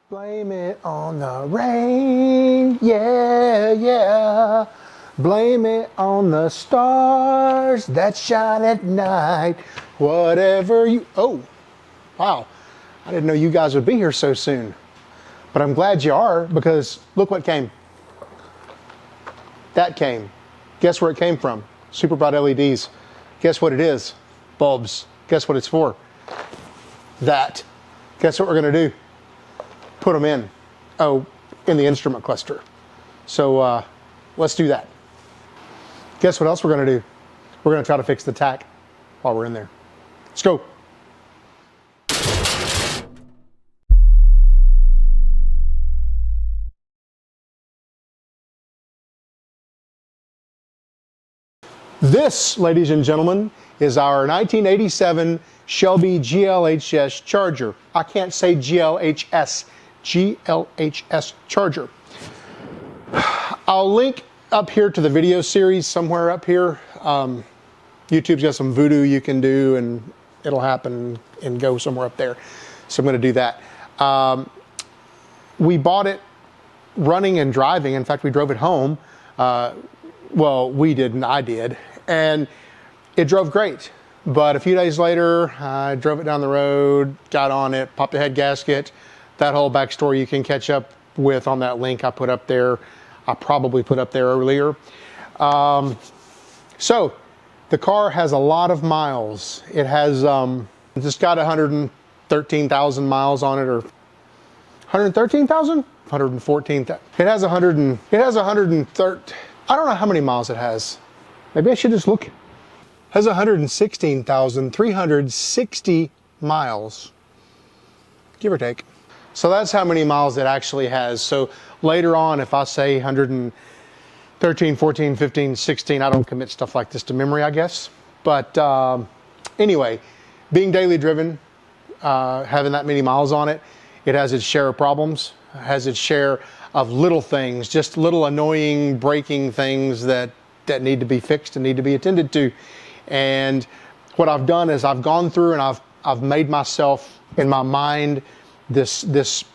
Blame it on the rain, yeah, yeah. Blame it on the stars that shine at night. Whatever you... Oh, wow. I didn't know you guys would be here so soon. But I'm glad you are, because look what came. That came. Guess where it came from? Super bright LEDs. Guess what it is? Bulbs. Guess what it's for? That. Guess what we're going to do? Put them in. Oh, in the instrument cluster. So let's do that. Guess what else we're going to do? We're going to try to fix the Tach while we're in there. Let's go. This, ladies and gentlemen, is our 1987 Shelby GHLS Charger. I can't say GLHS. GLHS Charger. I'll link up here to the video series somewhere up here. YouTube's got some voodoo you can do and it'll happen and go somewhere up there. So I'm going to do that. We bought it running and driving. In fact, we drove it home. Well, we didn't, I did. And it drove great. But a few days later, I drove it down the road, got on it, popped the head gasket. That whole backstory you can catch up with on that link I put up there. I probably put up there earlier. So the car has a lot of miles. It has just got 113,000 miles on it, or 113,000? 114,000. It has 130. I don't know how many miles it has. Maybe I should just look. It has 116,360 miles, give or take. So that's how many miles it actually has. So later on, if I say 113, 14, 15, 16, I don't commit stuff like this to memory, I guess. But anyway, being daily driven, having that many miles on it, it has its share of problems, has its share of little things, just little annoying braking things that need to be fixed and need to be attended to. And what I've done is I've gone through and I've made myself in my mind this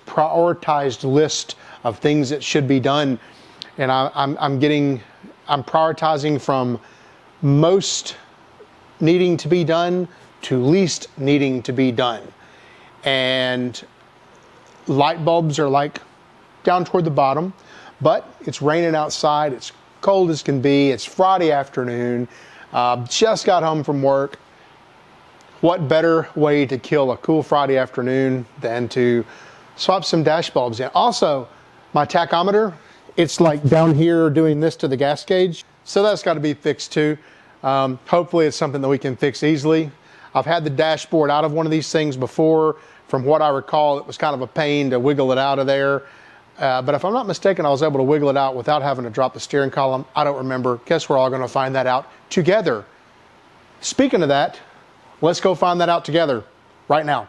prioritized list of things that should be done, and I'm prioritizing from most needing to be done to least needing to be done. And light bulbs are like down toward the bottom, but it's raining outside, it's cold as can be, it's Friday afternoon, just got home from work. What better way to kill a cool Friday afternoon than to swap some dash bulbs in? Also, my tachometer, it's like down here doing this to the gas gauge. So that's got to be fixed too. Hopefully it's something that we can fix easily. I've had the dashboard out of one of these things before. From what I recall, it was kind of a pain to wiggle it out of there. But if I'm not mistaken, I was able to wiggle it out without having to drop the steering column. I don't remember. Guess we're all going to find that out together. Speaking of that, let's go find that out together right now.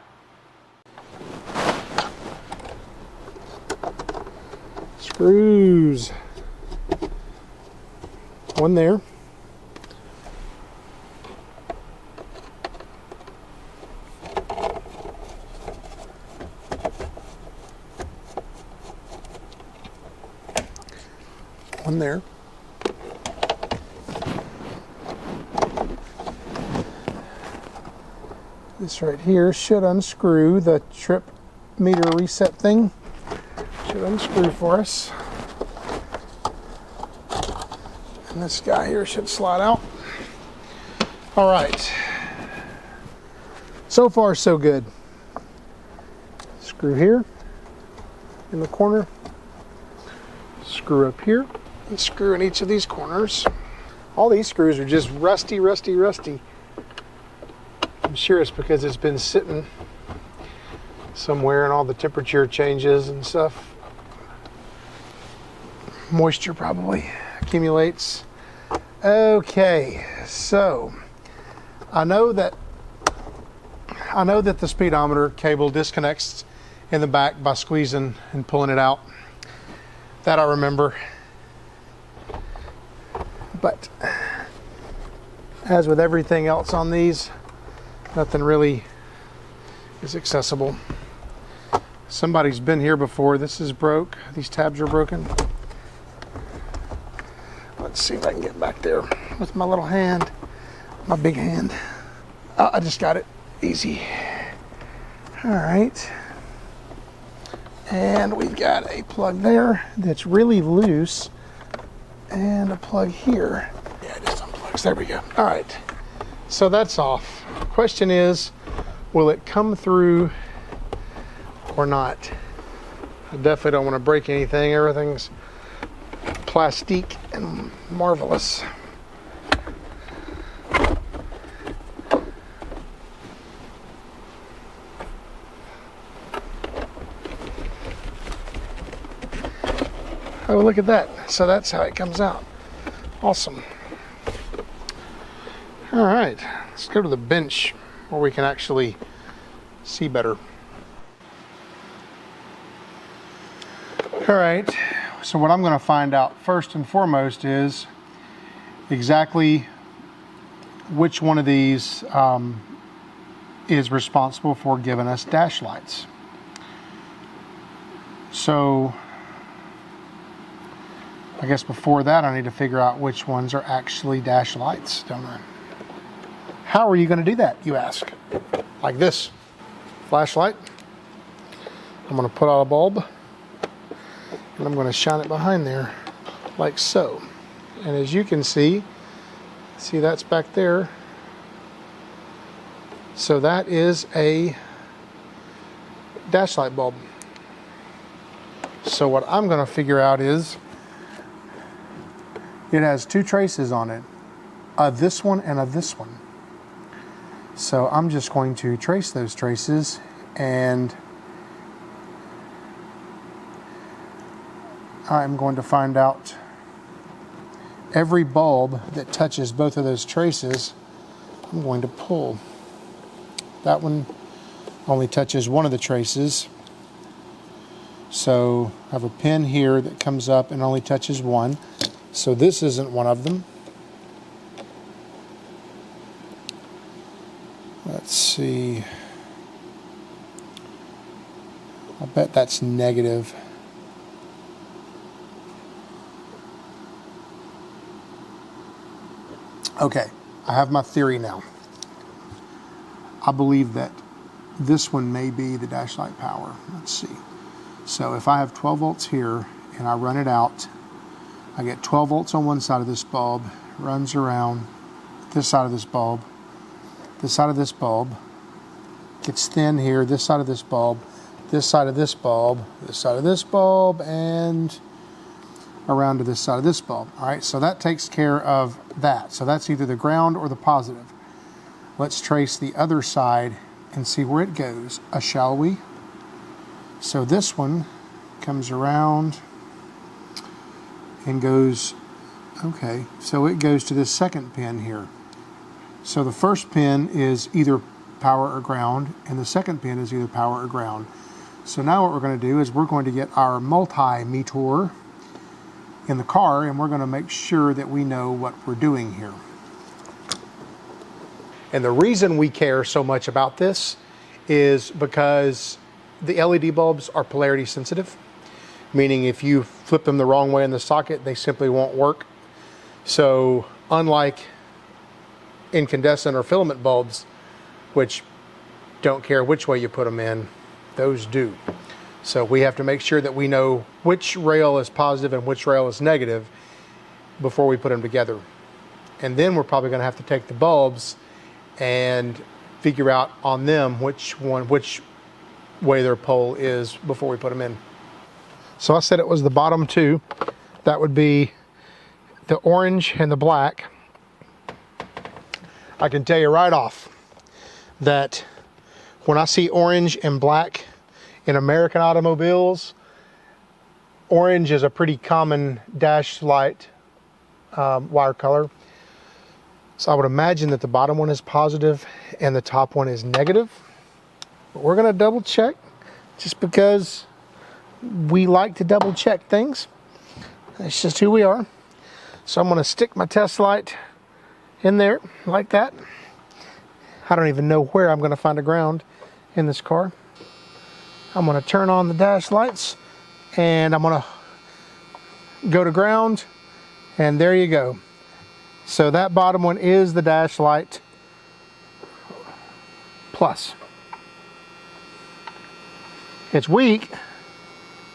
Screws. One there. One there. This right here should unscrew the trip meter reset thing. Should unscrew for us. And this guy here should slide out. All right. So far, so good. Screw here in the corner. Screw up here. And screw in each of these corners. All these screws are just rusty, rusty, rusty. I'm sure it's because it's been sitting somewhere and all the temperature changes and stuff. Moisture probably accumulates. Okay, so I know that the speedometer cable disconnects in the back by squeezing and pulling it out. That I remember. But as with everything else on these, nothing really is accessible. Somebody's been here before. This is broke. These tabs are broken. Let's see if I can get back there with my little hand, my big hand. Oh, I just got it. Easy. All right. And we've got a plug there that's really loose and a plug here. Yeah, just unplugs. There we go. All right. So that's off. Question is, will it come through or not? I definitely don't want to break anything. Everything's plastique and marvelous. Oh, look at that. So that's how it comes out. Awesome. All right, let's go to the bench where we can actually see better. All right, so what I'm going to find out first and foremost is exactly which one of these is responsible for giving us dash lights. So I guess before that I need to figure out which ones are actually dash lights, don't I? How are you going to do that, you ask? Like this. Flashlight. I'm going to put out a bulb and I'm going to shine it behind there like so. And as you can see that's back there. So that is a dash light bulb. So what I'm going to figure out is it has two traces on it, this one and this one. So I'm just going to trace those traces, and I'm going to find out every bulb that touches both of those traces. I'm going to pull. That one only touches one of the traces. So I have a pin here that comes up and only touches one. So this isn't one of them. Let's see. I bet that's negative. Okay, I have my theory now. I believe that this one may be the dash light power. Let's see. So if I have 12 volts here and I run it out, I get 12 volts on one side of this bulb, runs around this side of this bulb, this side of this bulb, gets thin here, this side of this bulb, this side of this bulb, this side of this bulb, and around to this side of this bulb. All right, so that takes care of that. So that's either the ground or the positive. Let's trace the other side and see where it goes, shall we? So this one comes around and goes, okay, so it goes to this second pin here. So the first pin is either power or ground, and the second pin is either power or ground. So now what we're going to do is we're going to get our multimeter in the car, and we're going to make sure that we know what we're doing here. And the reason we care so much about this is because the LED bulbs are polarity sensitive, meaning if you flip them the wrong way in the socket, they simply won't work. So unlike incandescent or filament bulbs, which don't care which way you put them in, those do. So we have to make sure that we know which rail is positive and which rail is negative before we put them together. And then we're probably going to have to take the bulbs and figure out on them which way their pole is before we put them in. So I said it was the bottom two. That would be the orange and the black. I can tell you right off that when I see orange and black in American automobiles, orange is a pretty common dash light wire color. So I would imagine that the bottom one is positive and the top one is negative. But we're going to double check just because we like to double check things. That's just who we are. So I'm going to stick my test light in there like that. I don't even know where I'm going to find a ground in this car. I'm going to turn on the dash lights and I'm going to go to ground, and there you go. So that bottom one is the dash light plus. It's weak.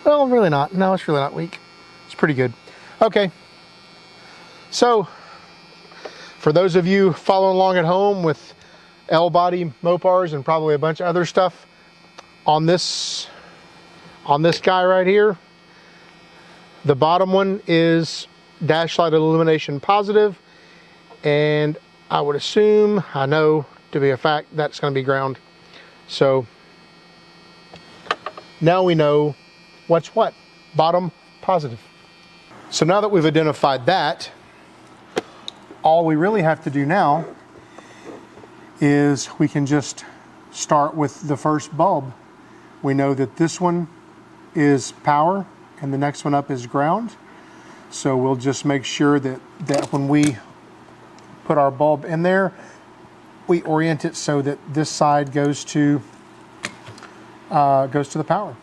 Well, really not. No, it's really not weak. It's pretty good. Okay. So for those of you following along at home with L Body Mopars and probably a bunch of other stuff, on this guy right here, the bottom one is dash light illumination positive, and I would assume, I know to be a fact, that's going to be ground. So now we know what's what. Bottom positive. So now that we've identified that, all we really have to do now is we can just start with the first bulb. We know that this one is power and the next one up is ground. So we'll just make sure that when we put our bulb in there, we orient it so that this side goes to the power.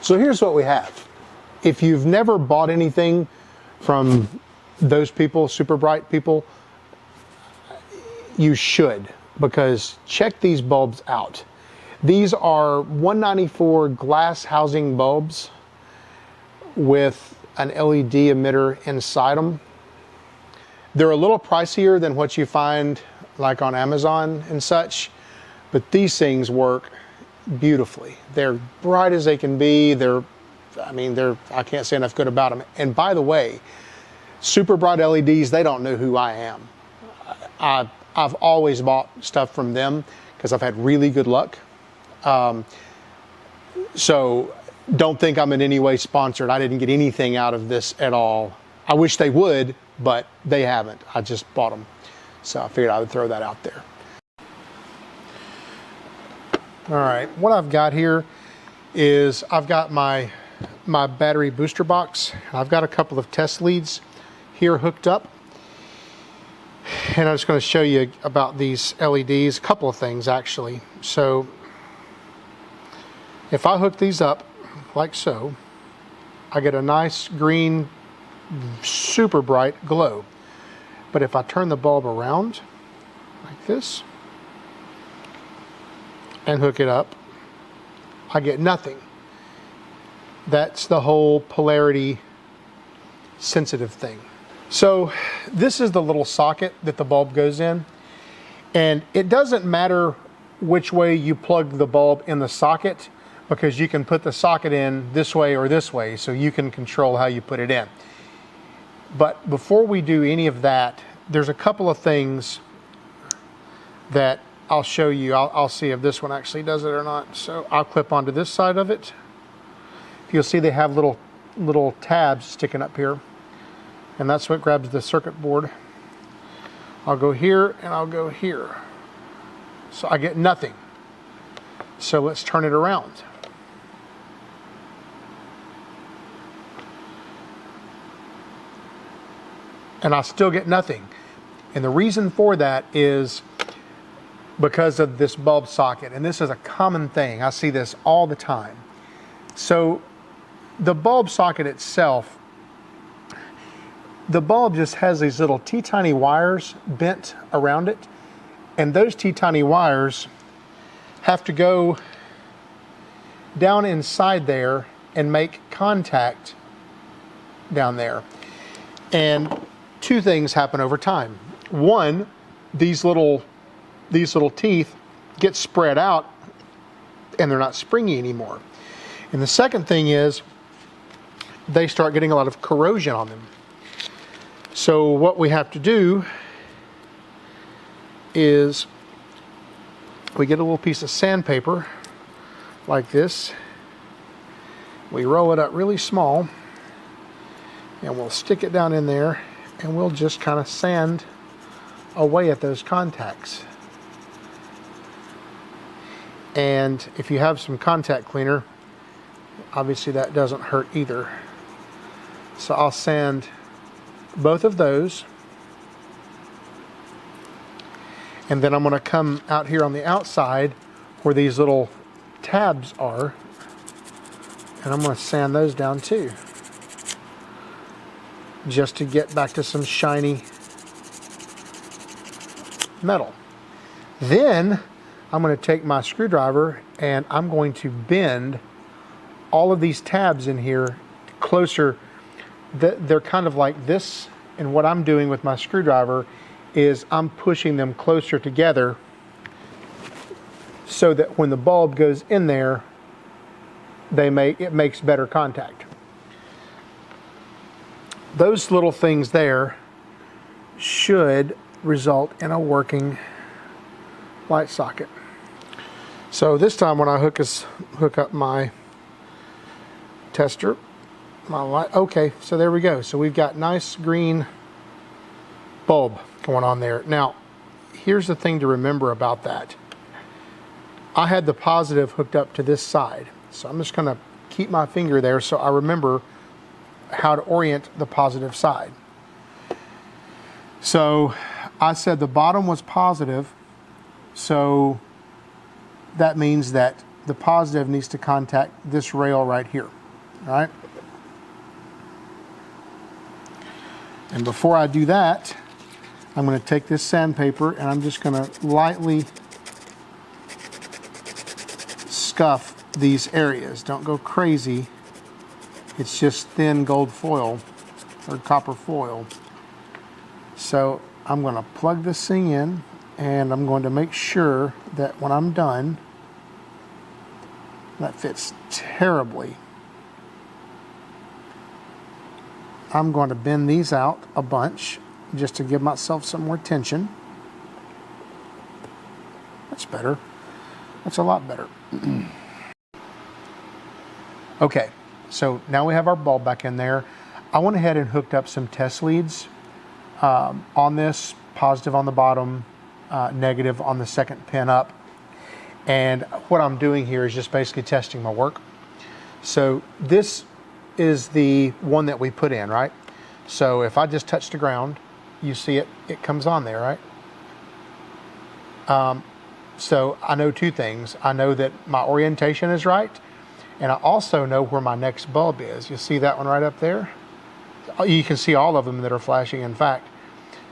So here's what we have. If you've never bought anything from those people, super bright people, you should, because check these bulbs out. These are 194 glass housing bulbs with an LED emitter inside them. They're a little pricier than what you find like on Amazon and such, but these things work beautifully. They're bright as they can be. I can't say enough good about them. And by the way, super bright LEDs, they don't know who I am. I've always bought stuff from them because I've had really good luck. So don't think I'm in any way sponsored. I didn't get anything out of this at all. I wish they would, but they haven't. I just bought them. So I figured I would throw that out there. All right, what I've got here is I've got my battery booster box. I've got a couple of test leads here hooked up. And I'm just going to show you about these LEDs, a couple of things actually. So if I hook these up like so, I get a nice green, super bright glow. But if I turn the bulb around like this and hook it up, I get nothing. That's the whole polarity sensitive thing. So this is the little socket that the bulb goes in, and it doesn't matter which way you plug the bulb in the socket, because you can put the socket in this way or this way, so you can control how you put it in. But before we do any of that, there's a couple of things that I'll show you. I'll see if this one actually does it or not. So I'll clip onto this side of it. You'll see they have little tabs sticking up here, and that's what grabs the circuit board. I'll go here and I'll go here. So I get nothing. So let's turn it around. And I still get nothing. And the reason for that is because of this bulb socket. And this is a common thing. I see this all the time. So the bulb socket itself, the bulb just has these little teeny wires bent around it. And those teeny wires have to go down inside there and make contact down there. And two things happen over time. One, these little teeth get spread out and they're not springy anymore. And the second thing is they start getting a lot of corrosion on them. So what we have to do is we get a little piece of sandpaper like this. We roll it up really small and we'll stick it down in there, and we'll just kind of sand away at those contacts. And if you have some contact cleaner, obviously that doesn't hurt either. So I'll sand both of those, and then I'm going to come out here on the outside where these little tabs are, and I'm going to sand those down too, just to get back to some shiny metal. Then I'm going to take my screwdriver and I'm going to bend all of these tabs in here closer. They're kind of like this, and what I'm doing with my screwdriver is I'm pushing them closer together so that when the bulb goes in there, it makes better contact. Those little things there should result in a working light socket. So this time when I hook up my tester, my light, okay, so there we go. So we've got nice green bulb going on there. Now, here's the thing to remember about that. I had the positive hooked up to this side. So I'm just gonna keep my finger there so I remember how to orient the positive side. So I said the bottom was positive, so that means that the positive needs to contact this rail right here, all right? And before I do that, I'm going to take this sandpaper and I'm just going to lightly scuff these areas. Don't go crazy. It's just thin gold foil or copper foil. So I'm going to plug this thing in, and I'm going to make sure that when I'm done, that fits terribly. I'm going to bend these out a bunch just to give myself some more tension. That's better. That's a lot better. Okay, so now we have our bulb back in there. I went ahead and hooked up some test leads on this, positive on the bottom, negative on the second pin up. And what I'm doing here is just basically testing my work. So this is the one that we put in, right? So if I just touch the ground, you see it comes on there, right? So I know two things. I know that my orientation is right, and I also know where my next bulb is. You see that one right up there? You can see all of them that are flashing, in fact.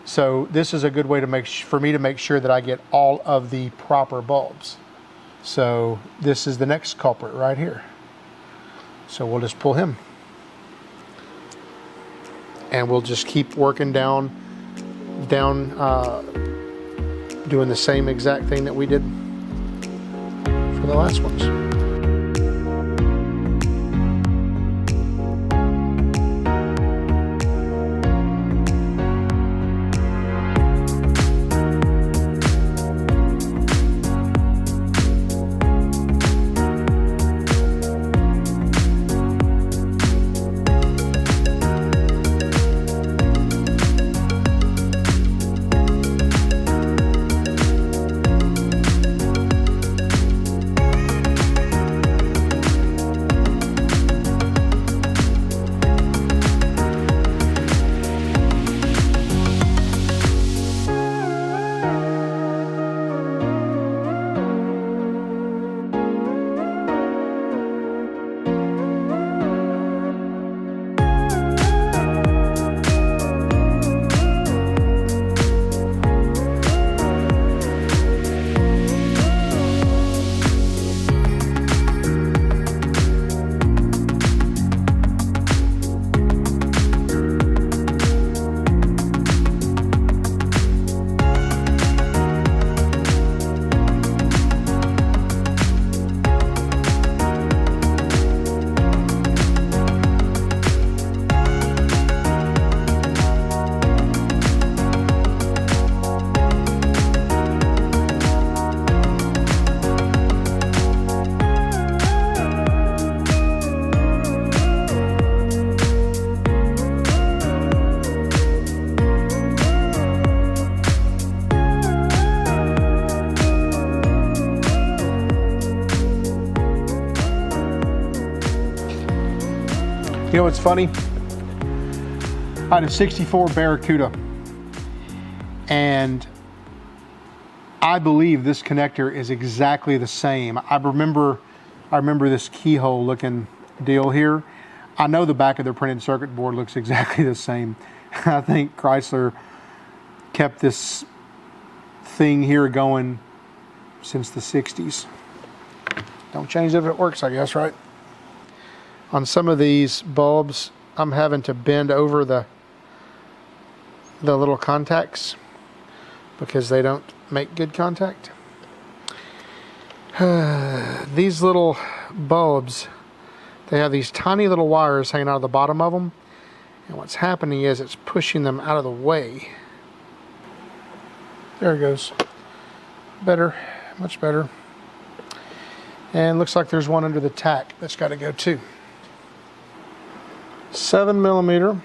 So this is a good way to for me to make sure that I get all of the proper bulbs. So this is the next culprit right here. So we'll just pull him. And we'll just keep working down, doing the same exact thing that we did for the last ones. You know what's funny? I had a 64 Barracuda, and I believe this connector is exactly the same. I remember this keyhole looking deal here. I know the back of their printed circuit board looks exactly the same. I think Chrysler kept this thing here going since the 60s. Don't change it if it works, I guess, right? On some of these bulbs, I'm having to bend over the little contacts because they don't make good contact. These little bulbs, they have these tiny little wires hanging out of the bottom of them, and what's happening is it's pushing them out of the way. There it goes. Better, much better. And looks like there's one under the Tach that's got to go too. 7mm.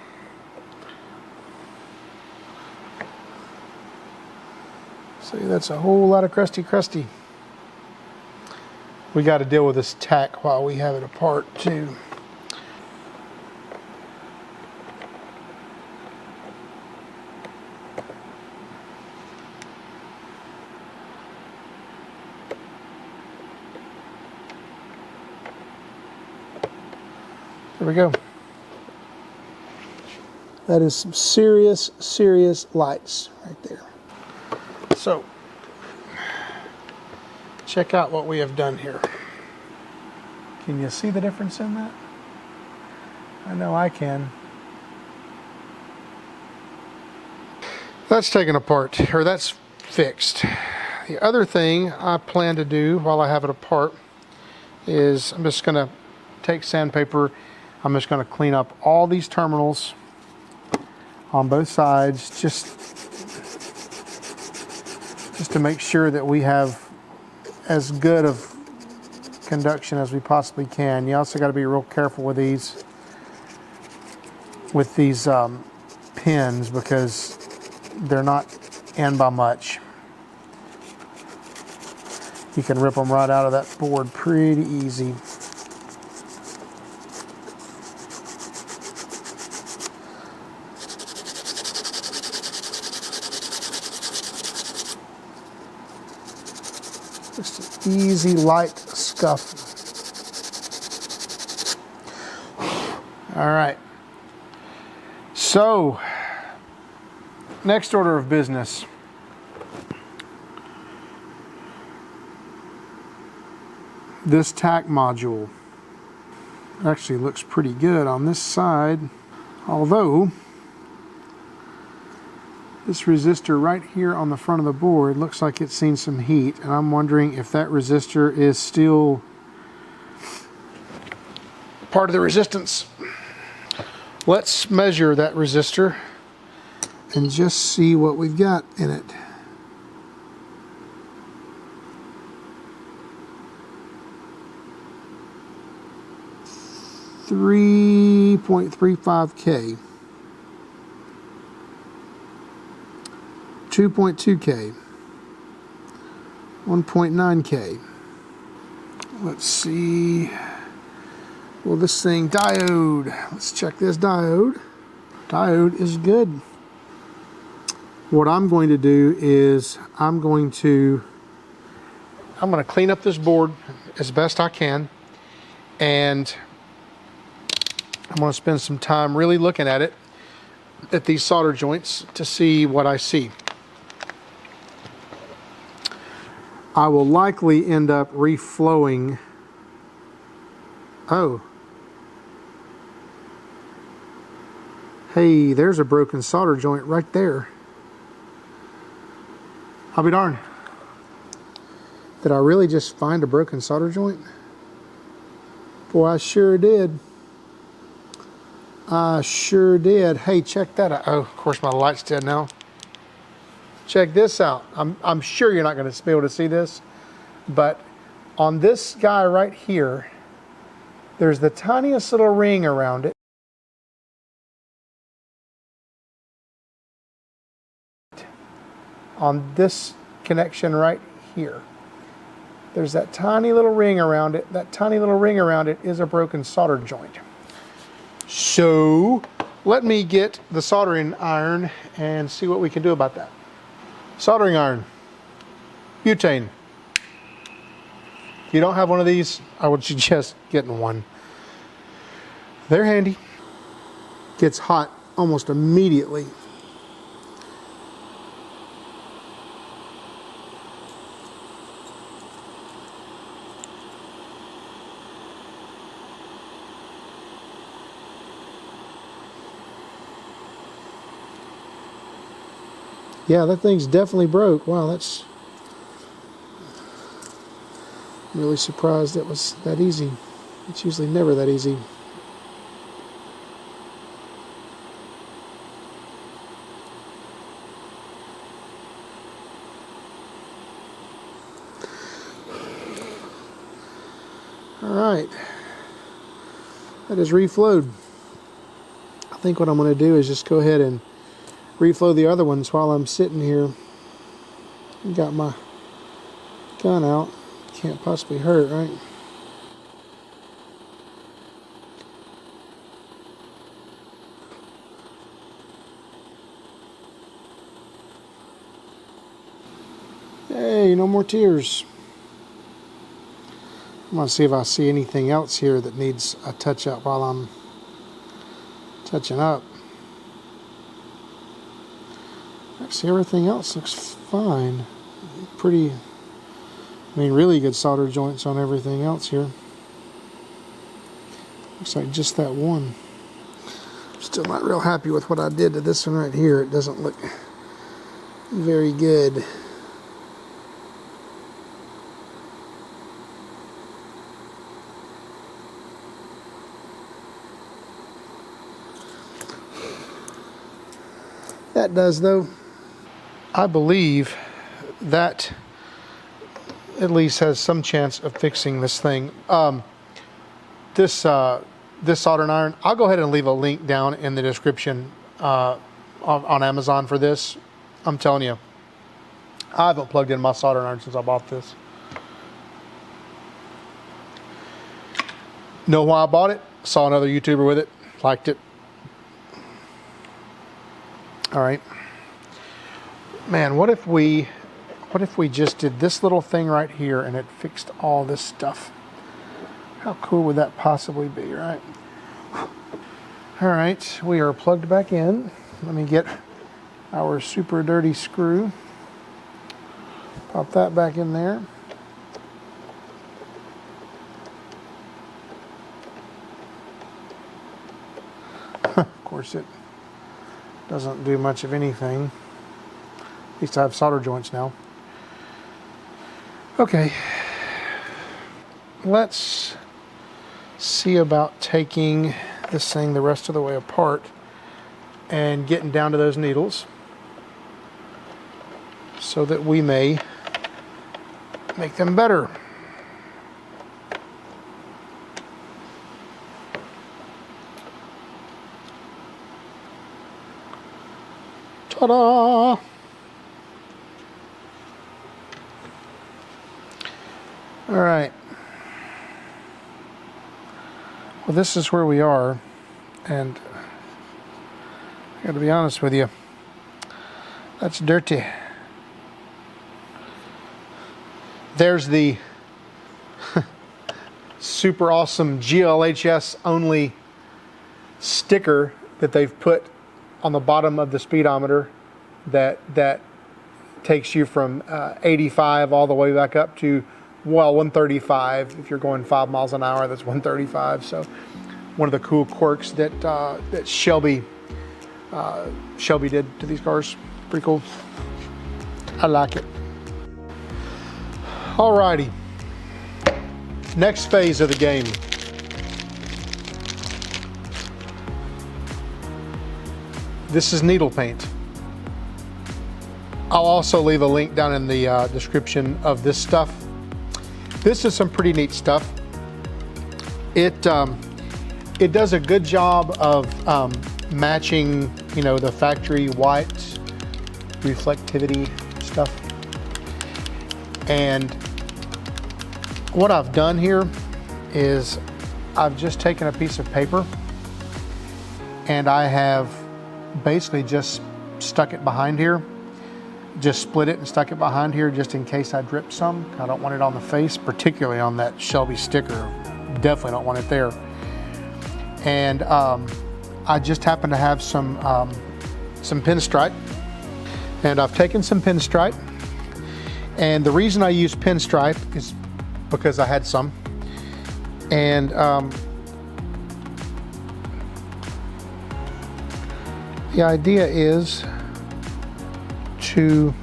See, that's a whole lot of crusty. We got to deal with this Tach while we have it apart too. There we go. That is some serious lights right there. So, check out what we have done here. Can you see the difference in that? I know I can. That's taken apart, or that's fixed. The other thing I plan to do while I have it apart is I'm just going to take sandpaper. I'm just going to clean up all these terminals on both sides just to make sure that we have as good of conduction as we possibly can. You also got to be real careful with these pins because they're not in by much. You can rip them right out of that board pretty easy. Just an easy, light scuff. All right. So, next order of business. This Tach module actually looks pretty good on this side, although this resistor right here on the front of the board looks like it's seen some heat, and I'm wondering if that resistor is still part of the resistance. Let's measure that resistor and just see what we've got in it. $3.35K, 2.2K, 1.9K. Let's see. Well, this thing, diode. Let's check this diode. Diode is good. What I'm going to do is I'm going to clean up this board as best I can, and I'm going to spend some time really looking at it, at these solder joints, to see what I see. I will likely end up reflowing. Oh. Hey, there's a broken solder joint right there. I'll be darned. Did I really just find a broken solder joint? Boy, I sure did. I sure did. Hey, check that out. Oh, of course my light's dead now. Check this out. I'm sure you're not going to be able to see this, but on this guy right here, there's the tiniest little ring around it. On this connection right here, there's that tiny little ring around it. That tiny little ring around it is a broken solder joint. So let me get the soldering iron and see what we can do about that. Soldering iron. Butane. If you don't have one of these, I would suggest getting one. They're handy. Gets hot almost immediately. Yeah, that thing's definitely broke. Wow, that's... I'm really surprised it was that easy. It's usually never that easy. Alright, that is reflowed. I think what I'm going to do is just go ahead and reflow the other ones while I'm sitting here. Got my gun out. Can't possibly hurt, right? Hey, no more tears. I'm going to see if I see anything else here that needs a touch up while I'm touching up. Actually, everything else looks fine. Pretty, I mean, really good solder joints on everything else here. Looks like just that one. Still not real happy with what I did to this one right here. It doesn't look very good. That does, though. I believe that at least has some chance of fixing this thing. This soldering iron, I'll go ahead and leave a link down in the description on Amazon for this. I'm telling you, I haven't plugged in my soldering iron since I bought this. Know why I bought it? Saw another YouTuber with it, liked it. All right, man, what if we just did this little thing right here and it fixed all this stuff? How cool would that possibly be, right? All right, we are plugged back in. Let me get our super dirty screw. Pop that back in there. Of course, it doesn't do much of anything. At least I have solder joints now. Okay, let's see about taking this thing the rest of the way apart and getting down to those needles so that we may make them better. Ta-da! All right. Well, this is where we are, and I gotta be honest with you, that's dirty. There's the super awesome GLHS only sticker that they've put on the bottom of the speedometer that takes you from 85 all the way back up to, well, 135. If you're going 5 miles an hour, that's 135. So one of the cool quirks that that Shelby did to these cars. Pretty cool. I like it. Alrighty. Next phase of the game. This is needle paint. I'll also leave a link down in the description of this stuff. This is some pretty neat stuff. It does a good job of matching, you know, the factory white reflectivity stuff. And what I've done here is I've just taken a piece of paper and I have basically just stuck it behind here just split it and stuck it behind here just in case I drip some. I don't want it on the face, particularly on that Shelby sticker. Definitely don't want it there. And I just happen to have some pinstripe, and I've taken some pinstripe, and the reason I use pinstripe is because I had some, and the idea is to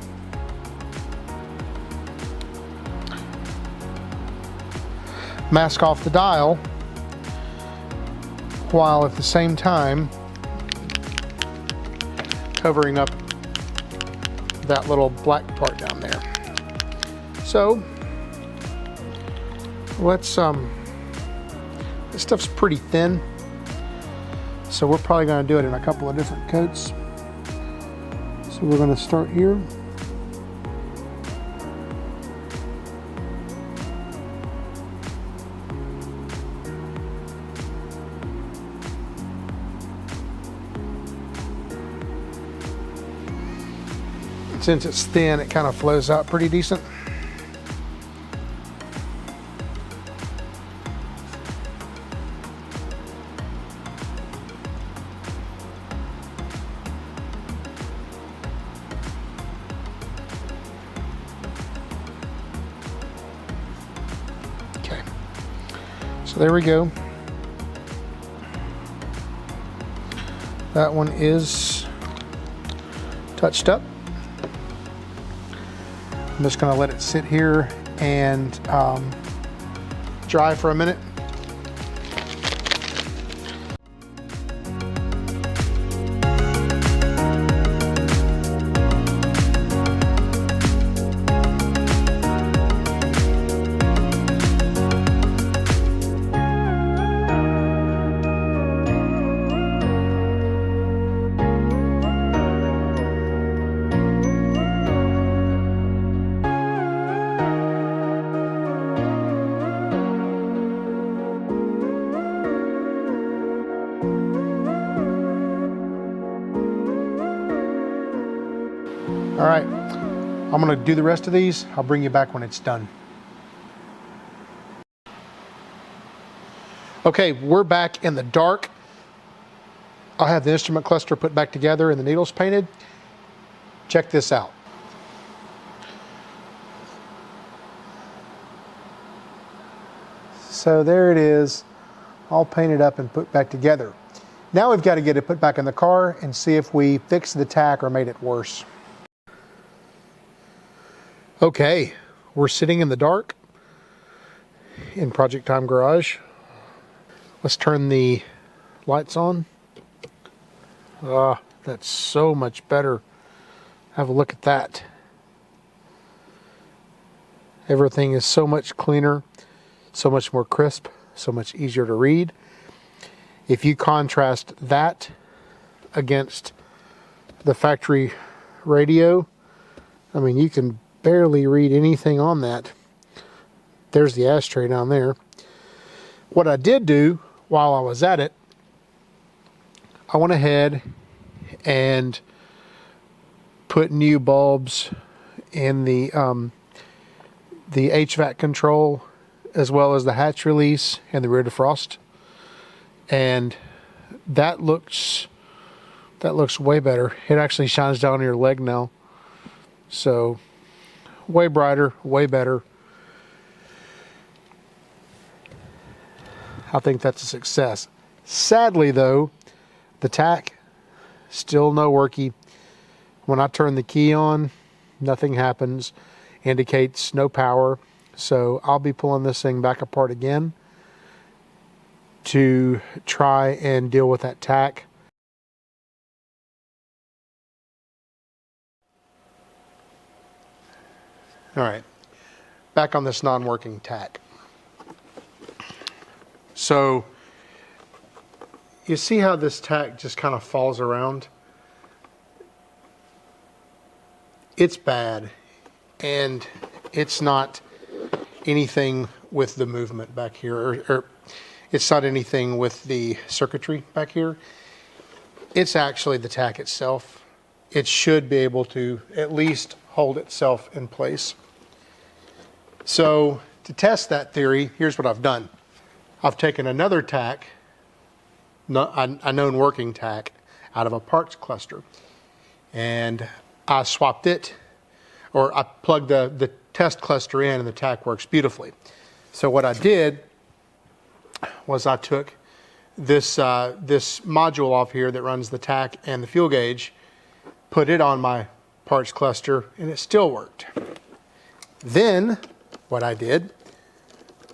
mask off the dial while at the same time covering up that little black part down there. So let's this stuff's pretty thin, so we're probably going to do it in a couple of different coats. So we're going to start here. Since it's thin, it kind of flows out pretty decent. Okay, so there we go. That one is touched up. I'm just going to let it sit here and dry for a minute. All right, I'm gonna do the rest of these. I'll bring you back when it's done. Okay, we're back in the dark. I'll have the instrument cluster put back together and the needles painted. Check this out. So there it is, all painted up and put back together. Now we've got to get it put back in the car and see if we fixed the tach or made it worse. Okay, we're sitting in the dark in ProjectTimeGarage. Let's turn the lights on. That's so much better. Have a look at that. Everything is so much cleaner, so much more crisp, so much easier to read. If you contrast that against the factory radio, I mean, you can barely read anything on that. There's the ashtray down there. What I did do while I was at it, I went ahead and put new bulbs in the HVAC control, as well as the hatch release and the rear defrost, and that looks way better. It actually shines down your leg now, so way brighter, way better. I think that's a success. Sadly though, the tach, still no worky. When I turn the key on, nothing happens, indicates no power. So I'll be pulling this thing back apart again to try and deal with that tach. All right, back on this non-working tach. So you see how this tach just kind of falls around? It's bad, and it's not anything with the movement back here, or it's not anything with the circuitry back here. It's actually the tach itself. it should be able to at least hold itself in place. So to test that theory, here's what I've done. I've taken another Tach, a known working Tach, out of a parts cluster, and I swapped it, or I plugged the test cluster in, and the Tach works beautifully. So what I did was I took this module off here that runs the Tach and the fuel gauge, put it on my parts cluster, and it still worked. Then what I did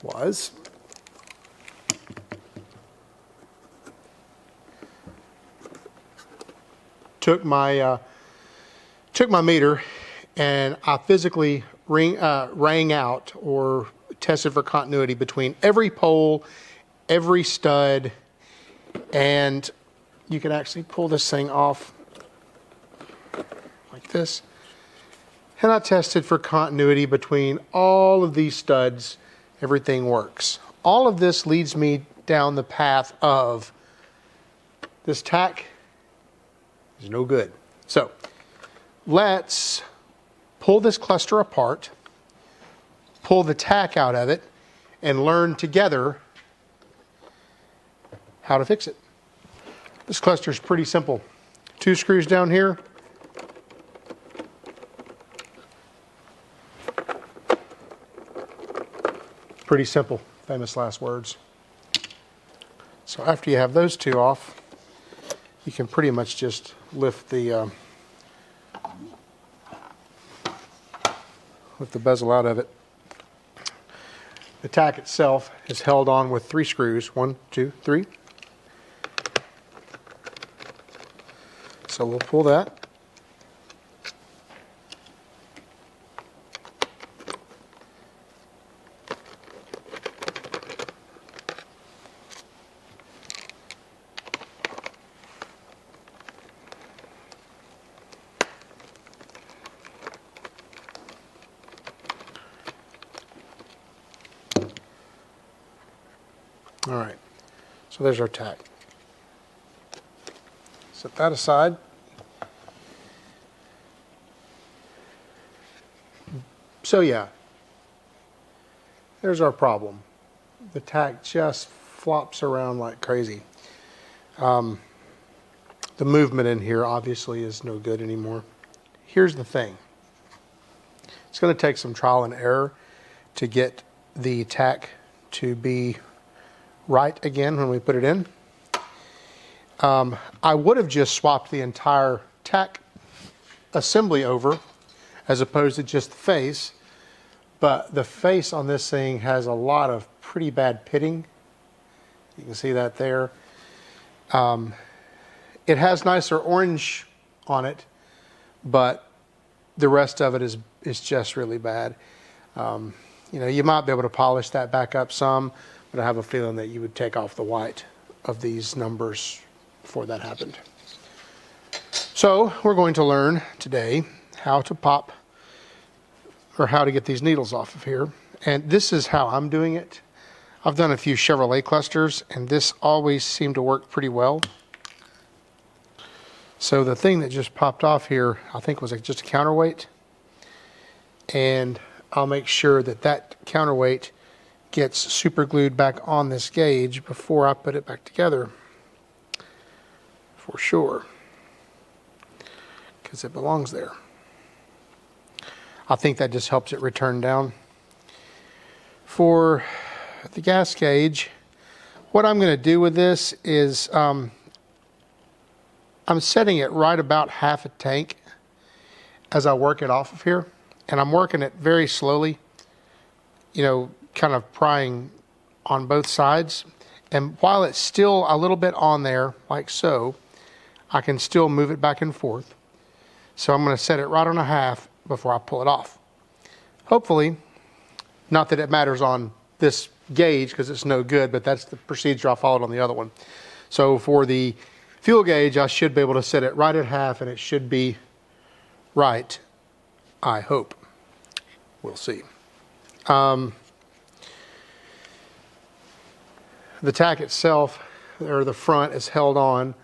was took my meter and I physically rang out or tested for continuity between every pole, every stud, and you can actually pull this thing off like this. And I tested for continuity between all of these studs. Everything works. All of this leads me down the path of this Tach is no good. So let's pull this cluster apart, pull the Tach out of it, and learn together how to fix it. This cluster is pretty simple. 2 screws down here. Pretty simple, famous last words. So after you have those 2 off, you can pretty much just lift the bezel out of it. The Tach itself is held on with 3 screws, 1, 2, 3. So we'll pull that. All right, so there's our Tach. Set that aside. So yeah, there's our problem. The Tach just flops around like crazy. The movement in here obviously is no good anymore. Here's the thing. It's going to take some trial and error to get the Tach to be right again when we put it in. I would have just swapped the entire Tach assembly over as opposed to just the face, but the face on this thing has a lot of pretty bad pitting. You can see that there. It has nicer orange on it, but the rest of it is just really bad. You know, you might be able to polish that back up some, but I have a feeling that you would take off the white of these numbers before that happened. So we're going to learn today how to pop, or how to get these needles off of here. And this is how I'm doing it. I've done a few Chevrolet clusters, and this always seemed to work pretty well. So the thing that just popped off here, I think was just a counterweight. And I'll make sure that that counterweight gets super glued back on this gauge before I put it back together. For sure. Because it belongs there. I think that just helps it return down. For the gas gauge, what I'm going to do with this is I'm setting it right about half a tank as I work it off of here. And I'm working it very slowly, you know, kind of prying on both sides. And while it's still a little bit on there, like so, I can still move it back and forth. So I'm going to set it right on a half before I pull it off. Hopefully, not that it matters on this gauge because it's no good, but that's the procedure I followed on the other one. So for the fuel gauge, I should be able to set it right at half, and it should be right, I hope. We'll see. The Tach itself, or the front, is held on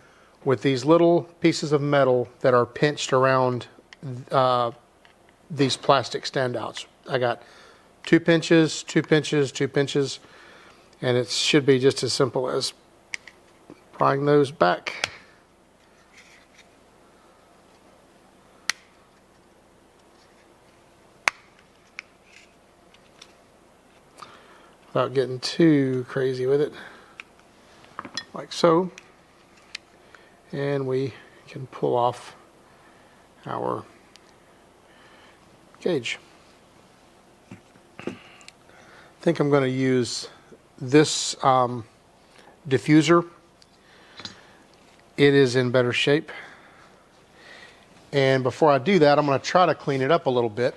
with these little pieces of metal that are pinched around these plastic standouts. I got 2 pinches, 2 pinches, 2 pinches, and it should be just as simple as prying those back. Without getting too crazy with it, like so. And we can pull off our gauge. I think I'm going to use this diffuser. It is in better shape. And before I do that, I'm going to try to clean it up a little bit.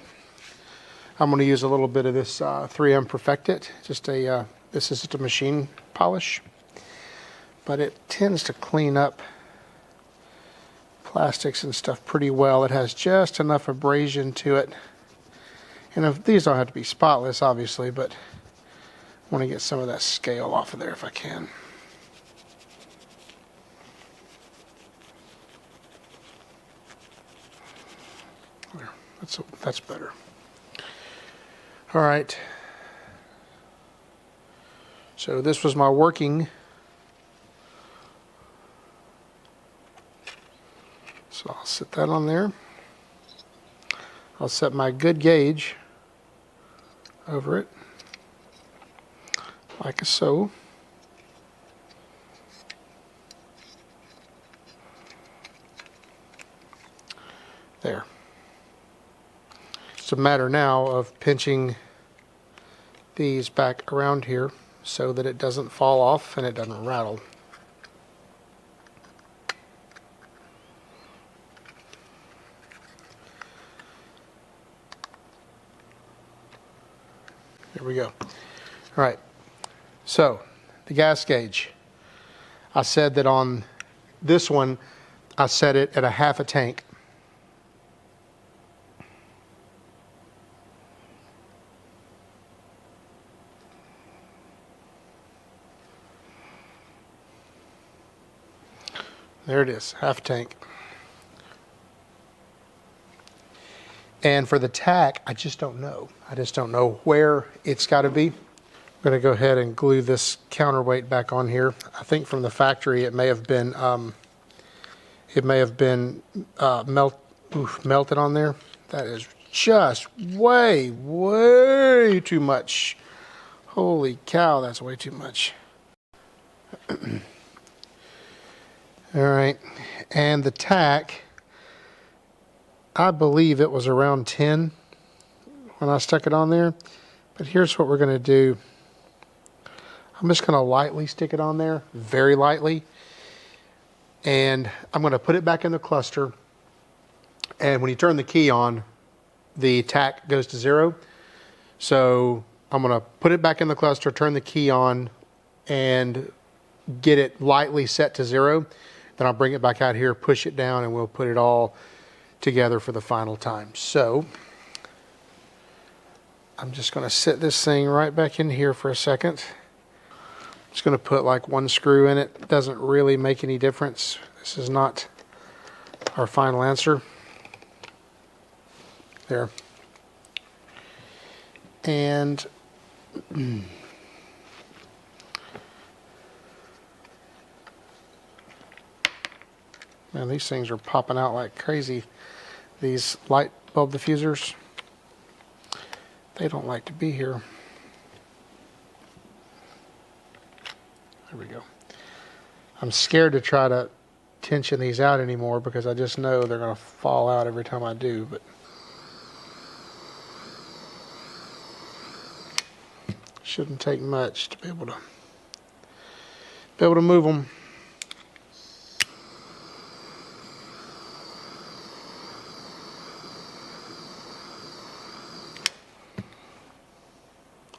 I'm going to use a little bit of this 3M Perfect It. Just a this is just a machine polish, but it tends to clean up plastics and stuff pretty well. It has just enough abrasion to it, and if, these don't have to be spotless, obviously, but I want to get some of that scale off of there if I can. There, that's better. All right, so this was my working. So I'll set that on there. I'll set my good gauge over it, like so. There. It's a matter now of pinching these back around here so that it doesn't fall off and it doesn't rattle. There we go. All right, so the gas gauge. I said that on this one, I set it at a half a tank. There it is, half tank. And for the Tach, I just don't know. I just don't know where it's got to be. I'm going to go ahead and glue this counterweight back on here. I think from the factory it may have been melted on there. That is just way too much. Holy cow, that's way too much. All right, and the Tach, I believe it was around 10 when I stuck it on there. But here's what we're going to do. I'm just going to lightly stick it on there, very lightly. And I'm going to put it back in the cluster. And when you turn the key on, the Tach goes to 0. So I'm going to put it back in the cluster, turn the key on, and get it lightly set to 0. Then I'll bring it back out here, push it down, and we'll put it all together for the final time. So I'm just going to set this thing right back in here for a second. I'm just going to put like 1 screw in it. It doesn't really make any difference. This is not our final answer. There. And man, these things are popping out like crazy. These light bulb diffusers, they don't like to be here. There we go. I'm scared to try to tension these out anymore because I just know they're going to fall out every time I do. But shouldn't take much to be able to move them.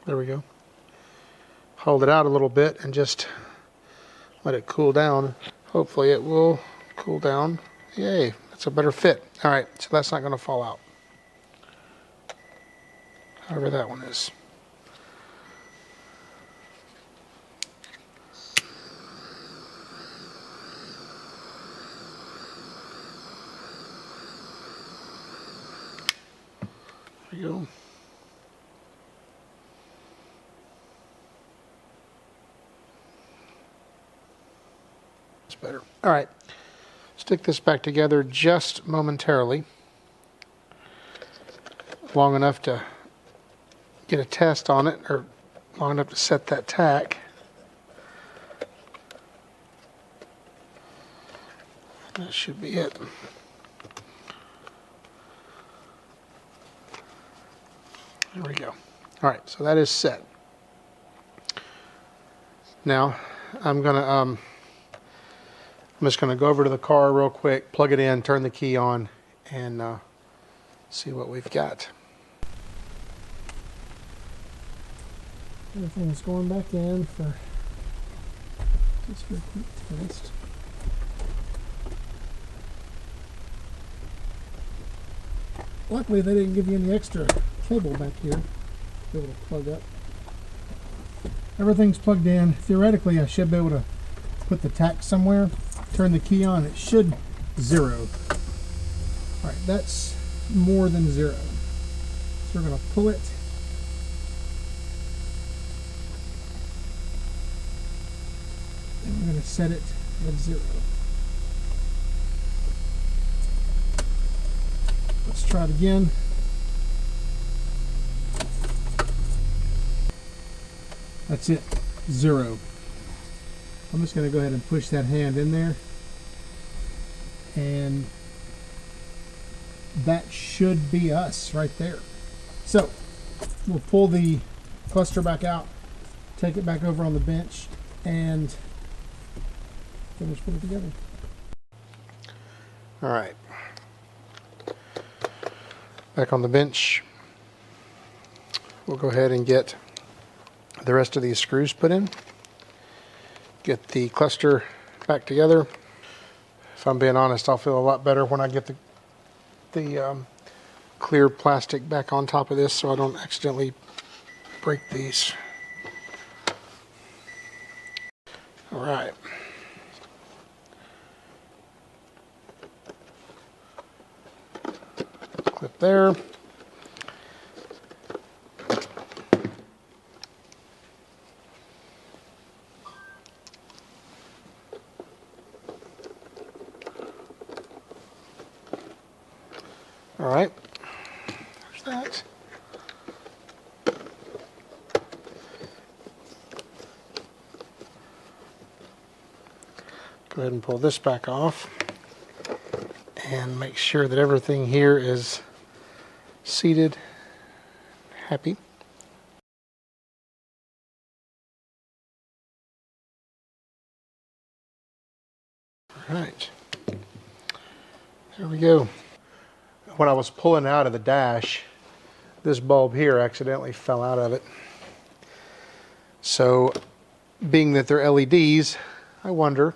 There we go. Hold it out a little bit and just let it cool down. Hopefully it will cool down. Yay, that's a better fit. All right, so that's not going to fall out. However that one is. we go. It's better. All right. Stick this back together just momentarily. Long enough to get a test on it, or long enough to set that tack. That should be it. There we go. All right, so that is set. Now I'm just gonna go over to the car real quick, plug it in, turn the key on, and see what we've got. Everything's going back in for just for a quick test. Luckily, they didn't give you any extra cable back here to be able to plug up. Everything's plugged in. Theoretically, I should be able to put the Tach somewhere, turn the key on, it should zero. All right, that's more than zero. So we're gonna pull it. And we're gonna set it at 0. Let's try it again. That's it, 0. I'm just going to go ahead and push that hand in there, and that should be us right there. So we'll pull the cluster back out, take it back over on the bench, and finish putting it together. All right. Back on the bench, we'll go ahead and get the rest of these screws put in. Get the cluster back together. If I'm being honest, I'll feel a lot better when I get the clear plastic back on top of this so I don't accidentally break these. All right. Clip there. All right, there's that. Go ahead and pull this back off and make sure that everything here is seated, happy. All right, there we go. When I was pulling out of the dash, this bulb here accidentally fell out of it. So, being that they're LEDs, I wonder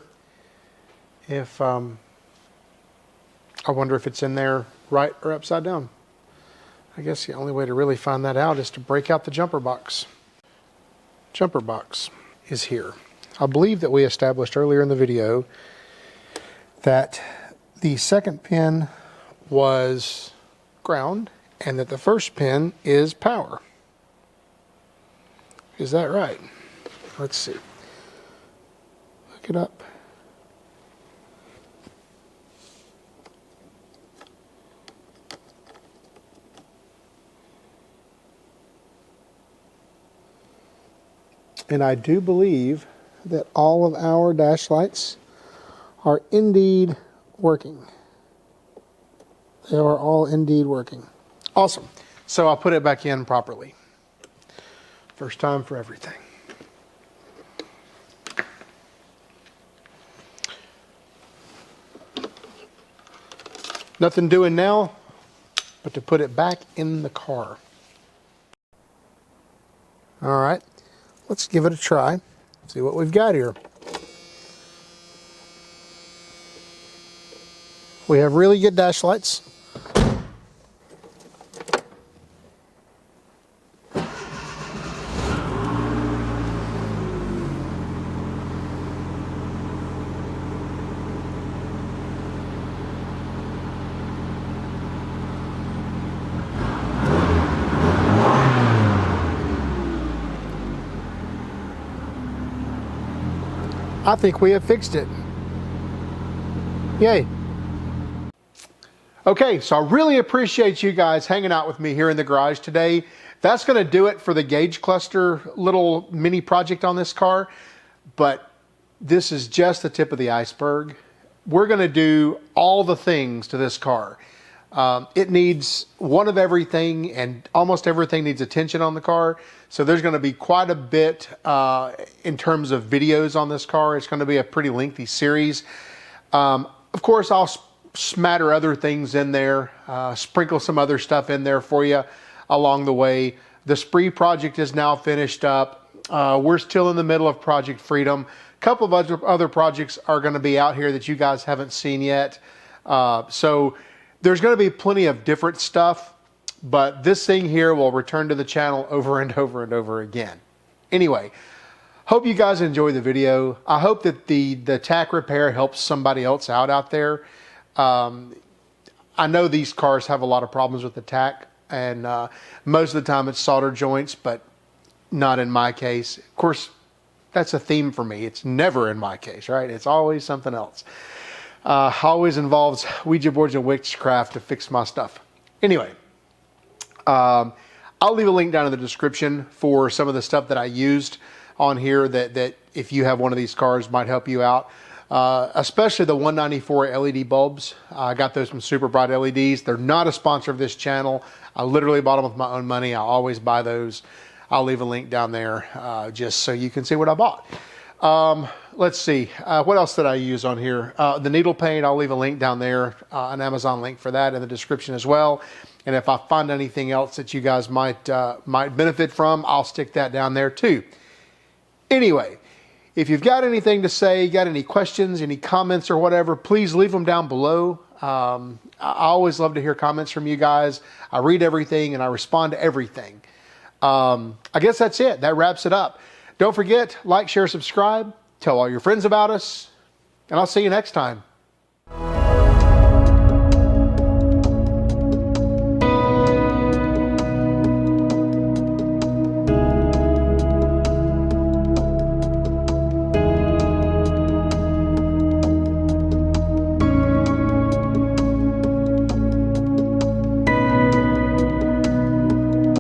if it's in there right or upside down. I guess the only way to really find that out is to break out the jumper box. Jumper box is here. I believe that we established earlier in the video that the second pin was ground and that the first pin is power. Is that right? Let's see. Look it up. And I do believe that all of our dash lights are indeed working. They are all indeed working. Awesome. So I'll put it back in properly. First time for everything. Nothing doing now but to put it back in the car. All right, let's give it a try. See what we've got here. We have really good dash lights. I think we have fixed it. Yay. Okay, so I really appreciate you guys hanging out with me here in the garage today. That's going to do it for the gauge cluster little mini project on this car. But this is just the tip of the iceberg. We're going to do all the things to this car. It needs one of everything, and almost everything needs attention on the car. So there's going to be quite a bit in terms of videos on this car. It's going to be a pretty lengthy series. Of course, I'll smatter other things in there, sprinkle some other stuff in there for you along the way. The Spree project is now finished up. We're still in the middle of Project Freedom. A couple of other projects are going to be out here that you guys haven't seen yet. So there's going to be plenty of different stuff, but this thing here will return to the channel over and over and over again. Anyway, hope you guys enjoy the video. I hope that the Tach repair helps somebody else out there. I know these cars have a lot of problems with the Tach, and most of the time it's solder joints, but not in my case. Of course, that's a theme for me. It's never in my case, right? It's always something else. Always involves Ouija boards and witchcraft to fix my stuff. Anyway, I'll leave a link down in the description for some of the stuff that I used on here that if you have one of these cars might help you out. Especially the 194 LED bulbs. I got those from Super Bright LEDs. They're not a sponsor of this channel. I literally bought them with my own money. I always buy those. I'll leave a link down there just so you can see what I bought. Let's see. What else did I use on here? The needle paint, I'll leave a link down there, an Amazon link for that in the description as well. And if I find anything else that you guys might benefit from, I'll stick that down there too. Anyway, if you've got anything to say, got any questions, any comments or whatever, please leave them down below. I always love to hear comments from you guys. I read everything and I respond to everything. I guess that's it. That wraps it up. Don't forget, like, share, subscribe, tell all your friends about us, and I'll see you next time.